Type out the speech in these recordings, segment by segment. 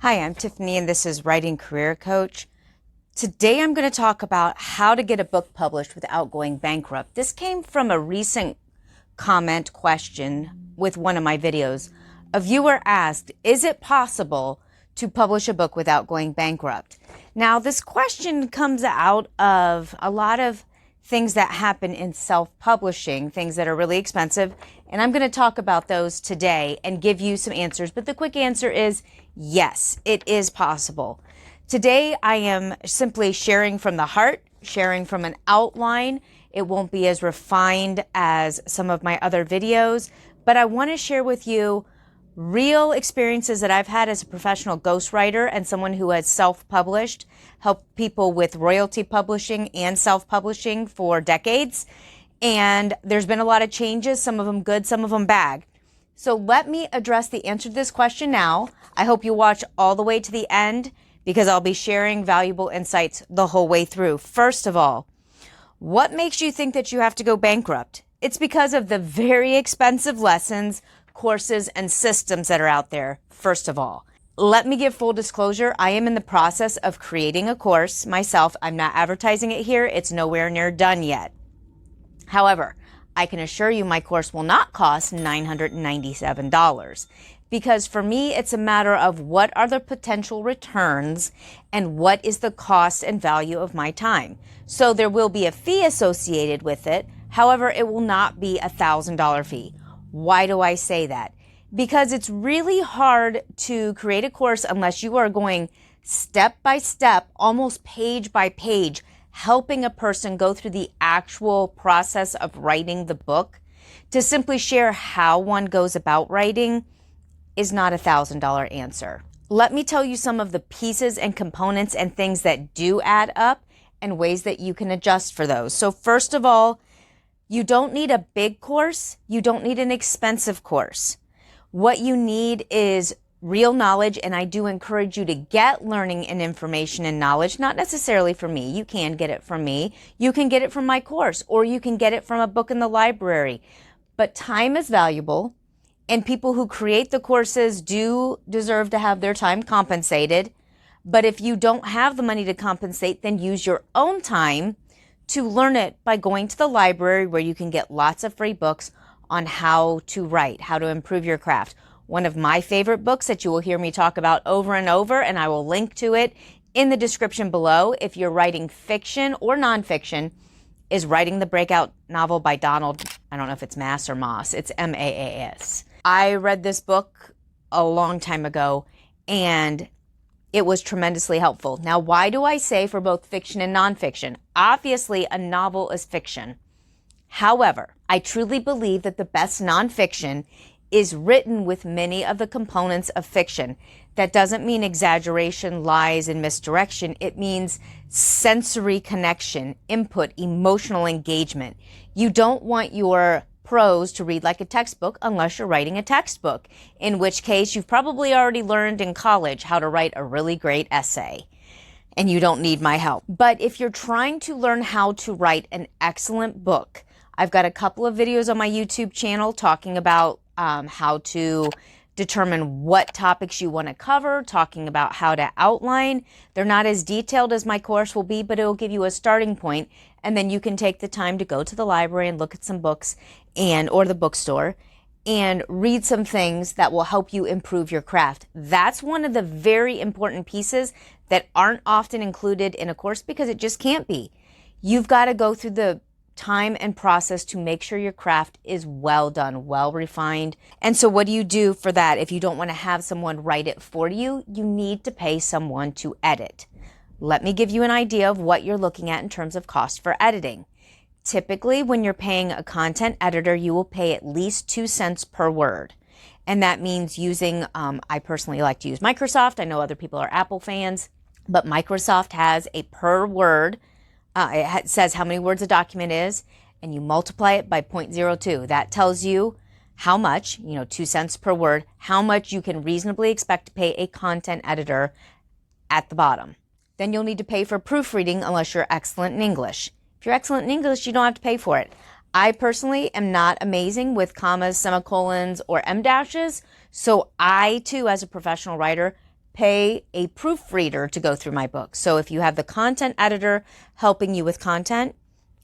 Hi, I'm Tiffany, and this is Writing Career Coach. Today I'm going to talk about how to get a book published without going bankrupt. This came from a recent comment question with one of my videos. A viewer asked, is it possible to publish a book without going bankrupt? Now, this question comes out of a lot of things that happen in self-publishing, things that are really expensive, and I'm going to talk about those today and give you some answers. But the quick answer is yes, it is possible. Today, I am simply sharing from the heart, sharing from an outline. It won't be as refined as some of my other videos, but I want to share with you real experiences that I've had as a professional ghostwriter and someone who has self-published, helped people with royalty publishing and self-publishing for decades. And there's been a lot of changes, some of them good, some of them bad. So let me address the answer to this question now. I hope you watch all the way to the end because I'll be sharing valuable insights the whole way through. First of all, what makes you think that you have to go bankrupt? It's because of the very expensive lessons, courses, and systems that are out there, first of all. Let me give full disclosure. I am in the process of creating a course myself. I'm not advertising it here. It's nowhere near done yet. However, I can assure you my course will not cost $997 because for me, it's a matter of what are the potential returns and what is the cost and value of my time. So there will be a fee associated with it. However, it will not be a $1,000 fee. Why do I say that? Because it's really hard to create a course unless you are going step by step, almost page by page, helping a person go through the actual process of writing the book. To simply share how one goes about writing is not a $1,000 answer. Let me tell you some of the pieces and components and things that do add up and ways that you can adjust for those. So first of all, you don't need a big course. You don't need an expensive course. What you need is real knowledge, and I do encourage you to get learning and information and knowledge, not necessarily from me. You can get it from me. You can get it from my course, or you can get it from a book in the library. But time is valuable, and people who create the courses do deserve to have their time compensated. But if you don't have the money to compensate, then use your own time to learn it by going to the library where you can get lots of free books on how to write, how to improve your craft. One of my favorite books that you will hear me talk about over and over, and I will link to it in the description below if you're writing fiction or nonfiction, is Writing the Breakout Novel by Donald, I don't know if it's Mass or Moss, it's M-A-A-S. I read this book a long time ago, and it was tremendously helpful. Now, why do I say for both fiction and nonfiction? Obviously, a novel is fiction. However, I truly believe that the best nonfiction is written with many of the components of fiction. That doesn't mean exaggeration, lies, and misdirection. It means sensory connection, input, emotional engagement. You don't want your prose to read like a textbook unless you're writing a textbook, in which case you've probably already learned in college how to write a really great essay, and you don't need my help. But if you're trying to learn how to write an excellent book, I've got a couple of videos on my YouTube channel talking about how to determine what topics you want to cover, talking about how to outline. They're not as detailed as my course will be, but it will give you a starting point, and then you can take the time to go to the library and look at some books or the bookstore and read some things that will help you improve your craft. That's one of the very important pieces that aren't often included in a course because it just can't be. You've got to go through the time and process to make sure your craft is well done, well refined. And so what do you do for that? If you don't want to have someone write it for you, you need to pay someone to edit. Let me give you an idea of what you're looking at in terms of cost for editing. Typically, when you're paying a content editor, you will pay at least 2 cents per word. And that means using, I personally like to use Microsoft. I know other people are Apple fans, but Microsoft has a per word. It says how many words a document is, and you multiply it by 0.02. That tells you how much, 2 cents per word, how much you can reasonably expect to pay a content editor at the bottom. Then you'll need to pay for proofreading unless you're excellent in English. If you're excellent in English, you don't have to pay for it. I personally am not amazing with commas, semicolons, or em dashes, so I too, as a professional writer, pay a proofreader to go through my book. So if you have the content editor helping you with content,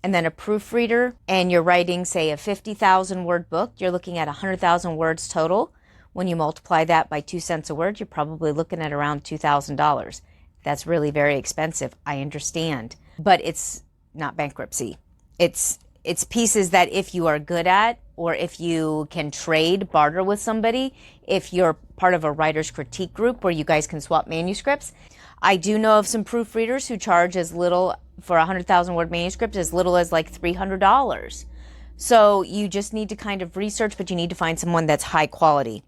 and then a proofreader, and you're writing, say, a 50,000 word book, you're looking at 100,000 words total. When you multiply that by 2 cents a word, you're probably looking at around $2,000. That's really very expensive. I understand, but it's not bankruptcy. It's pieces that if you are good at, or if you can trade, barter with somebody, if you're part of a writer's critique group where you guys can swap manuscripts. I do know of some proofreaders who charge as little for a 100,000 word manuscript, as little as like $300. So you just need to kind of research, but you need to find someone that's high quality.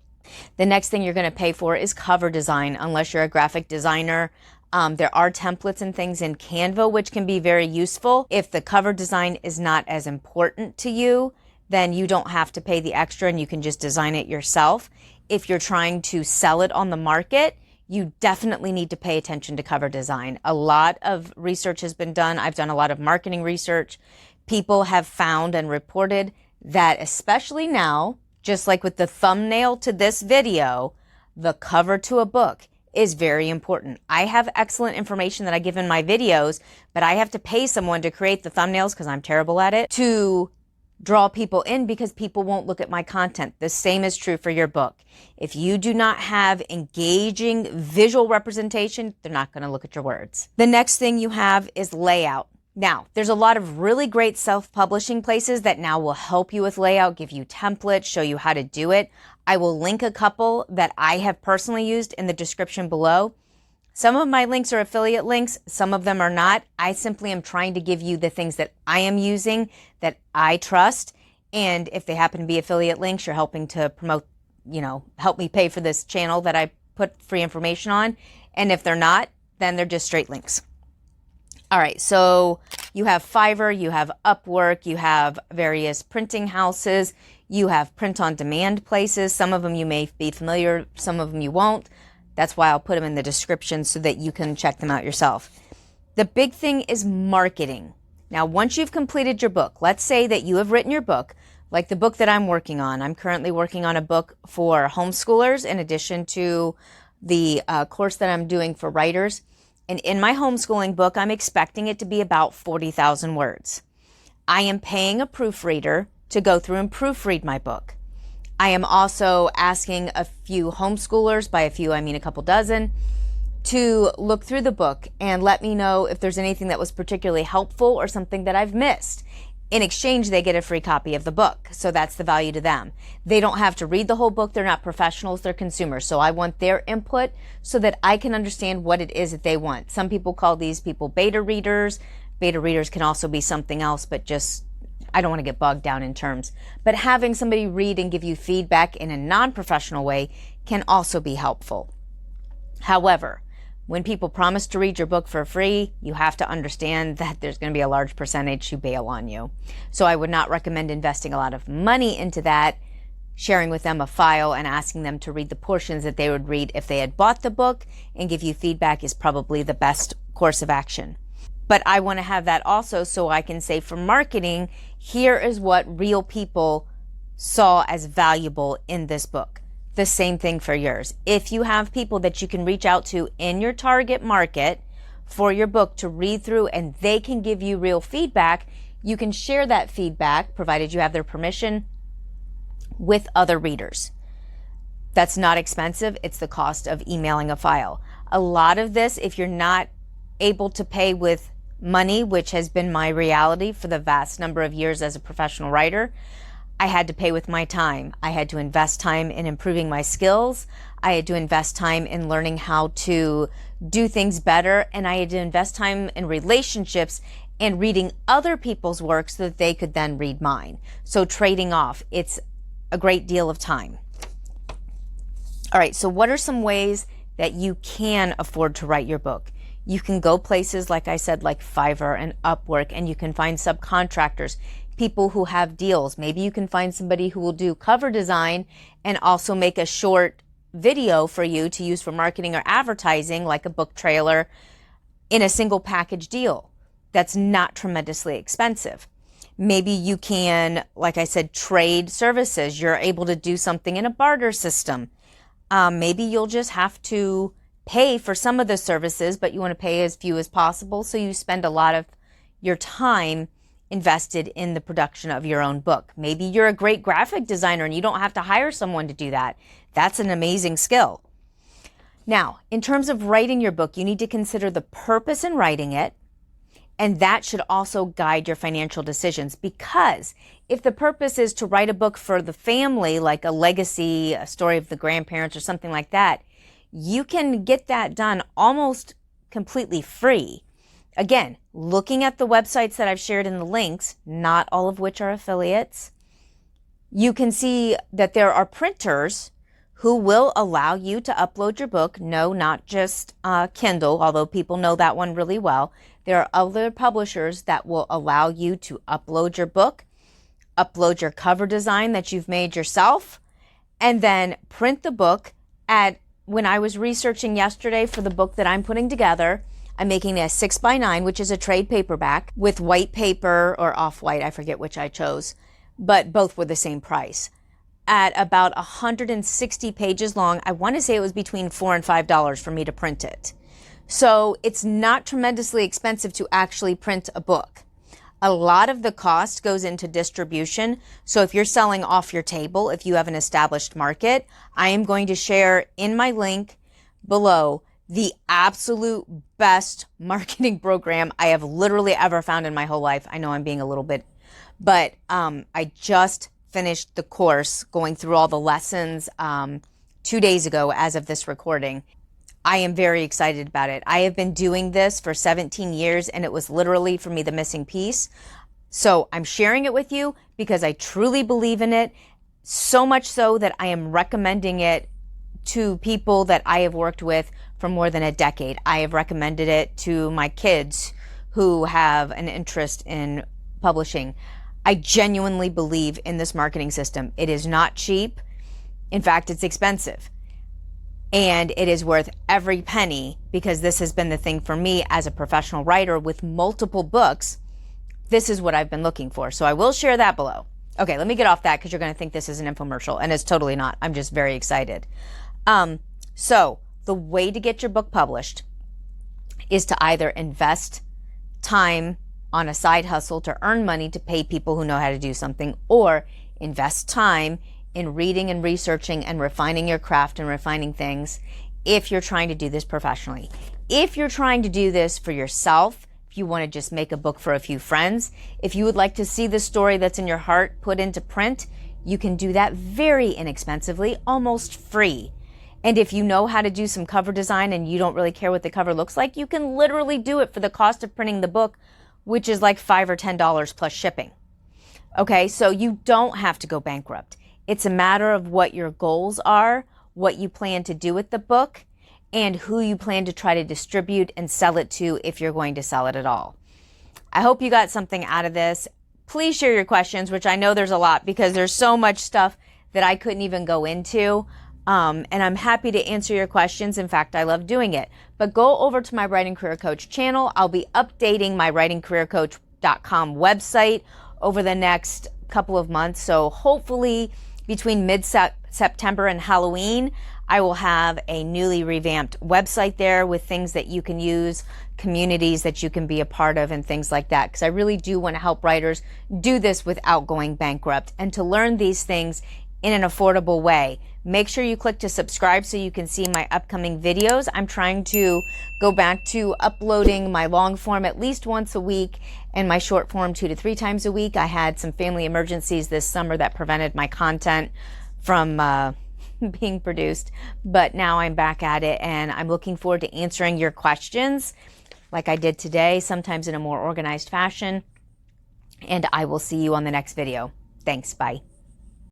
The next thing you're going to pay for is cover design, unless you're a graphic designer. There are templates and things in Canva, which can be very useful. If the cover design is not as important to you, then you don't have to pay the extra and you can just design it yourself. If you're trying to sell it on the market, you definitely need to pay attention to cover design. A lot of research has been done. I've done a lot of marketing research. People have found and reported that, especially now, just like with the thumbnail to this video, the cover to a book is very important. I have excellent information that I give in my videos, but I have to pay someone to create the thumbnails, because I'm terrible at it, to draw people in, because people won't look at my content. The same is true for your book. If you do not have engaging visual representation, they're not going to look at your words. The next thing you have is layout. Now, there's a lot of really great self-publishing places that now will help you with layout, give you templates, show you how to do it. I will link a couple that I have personally used in the description below. Some of my links are affiliate links, some of them are not. I simply am trying to give you the things that I am using, that I trust. And if they happen to be affiliate links, you're helping to promote, help me pay for this channel that I put free information on. And if they're not, then they're just straight links. All right, so you have Fiverr, you have Upwork, you have various printing houses, you have print-on-demand places. Some of them you may be familiar, some of them you won't. That's why I'll put them in the description so that you can check them out yourself. The big thing is marketing. Now, once you've completed your book, let's say that you have written your book, like the book that I'm working on. I'm currently working on a book for homeschoolers in addition to the course that I'm doing for writers. And in my homeschooling book, I'm expecting it to be about 40,000 words. I am paying a proofreader to go through and proofread my book. I am also asking a few homeschoolers, by a few I mean a couple dozen, to look through the book and let me know if there's anything that was particularly helpful or something that I've missed. In exchange, they get a free copy of the book, so that's the value to them. They don't have to read the whole book. They're not professionals, they're consumers. So I want their input so that I can understand what it is that they want. Some people call these people beta readers. Beta readers can also be something else, but just, I don't want to get bogged down in terms. But having somebody read and give you feedback in a non-professional way can also be helpful. However, when people promise to read your book for free, you have to understand that there's going to be a large percentage who bail on you. So I would not recommend investing a lot of money into that. Sharing with them a file and asking them to read the portions that they would read if they had bought the book and give you feedback is probably the best course of action. But I want to have that also so I can say, for marketing, here is what real people saw as valuable in this book. The same thing for yours. If you have people that you can reach out to in your target market for your book to read through and they can give you real feedback, you can share that feedback, provided you have their permission, with other readers. That's not expensive. It's the cost of emailing a file. A lot of this, if you're not able to pay with money, which has been my reality for the vast number of years as a professional writer, I had to pay with my time. I had to invest time in improving my skills. I had to invest time in learning how to do things better. And I had to invest time in relationships and reading other people's work so that they could then read mine. So trading off, it's a great deal of time. All right, so what are some ways that you can afford to write your book? You can go places, like I said, like Fiverr and Upwork, and you can find subcontractors, people who have deals. Maybe you can find somebody who will do cover design and also make a short video for you to use for marketing or advertising, like a book trailer, in a single package deal. That's not tremendously expensive. Maybe you can, like I said, trade services. You're able to do something in a barter system. Maybe you'll just have to pay for some of the services, but you want to pay as few as possible. So you spend a lot of your time invested in the production of your own book. Maybe you're a great graphic designer and you don't have to hire someone to do that. That's an amazing skill. Now, in terms of writing your book, you need to consider the purpose in writing it, and that should also guide your financial decisions, because if the purpose is to write a book for the family, like a legacy, a story of the grandparents or something like that, you can get that done almost completely free. Again, looking at the websites that I've shared in the links, not all of which are affiliates, you can see that there are printers who will allow you to upload your book. No, not just Kindle, although people know that one really well. There are other publishers that will allow you to upload your book, upload your cover design that you've made yourself, and then print the book. When I was researching yesterday for the book that I'm putting together, I'm making a 6x9, which is a trade paperback with white paper or off-white, I forget which I chose, but both were the same price. At about 160 pages long, I want to say it was between $4 and $5 for me to print it. So it's not tremendously expensive to actually print a book. A lot of the cost goes into distribution. So if you're selling off your table, if you have an established market, I am going to share in my link below the absolute best marketing program I have literally ever found in my whole life. I know I'm being a little bit, but I just finished the course going through all the lessons 2 days ago as of this recording. I am very excited about it. I have been doing this for 17 years and it was literally for me the missing piece. So I'm sharing it with you because I truly believe in it, so much so that I am recommending it to people that I have worked with for more than a decade. I have recommended it to my kids who have an interest in publishing. I genuinely believe in this marketing system. It is not cheap. In fact, it's expensive. And it is worth every penny, because this has been the thing for me as a professional writer with multiple books. This is what I've been looking for. So I will share that below. Okay, let me get off that because you're going to think this is an infomercial, and it's totally not. I'm just very excited. So the way to get your book published is to either invest time on a side hustle to earn money to pay people who know how to do something, or invest time in reading and researching and refining your craft and refining things if you're trying to do this professionally. If you're trying to do this for yourself, if you want to just make a book for a few friends, if you would like to see the story that's in your heart put into print, you can do that very inexpensively, almost free. And if you know how to do some cover design and you don't really care what the cover looks like, you can literally do it for the cost of printing the book, which is like $5 or $10 plus shipping. Okay, so you don't have to go bankrupt. It's a matter of what your goals are, what you plan to do with the book, and who you plan to try to distribute and sell it to if you're going to sell it at all. I hope you got something out of this. Please share your questions, which I know there's a lot because there's so much stuff that I couldn't even go into. And I'm happy to answer your questions. In fact, I love doing it. But go over to my Writing Career Coach channel. I'll be updating my writingcareercoach.com website over the next couple of months. So hopefully between mid-September and Halloween, I will have a newly revamped website there with things that you can use, communities that you can be a part of, and things like that. Because I really do want to help writers do this without going bankrupt and to learn these things in an affordable way. Make sure you click to subscribe so you can see my upcoming videos. I'm trying to go back to uploading my long form at least once a week and my short form 2 to 3 times a week. I had some family emergencies this summer that prevented my content from being produced, but now I'm back at it and I'm looking forward to answering your questions like I did today, sometimes in a more organized fashion. And I will see you on the next video. Thanks, bye.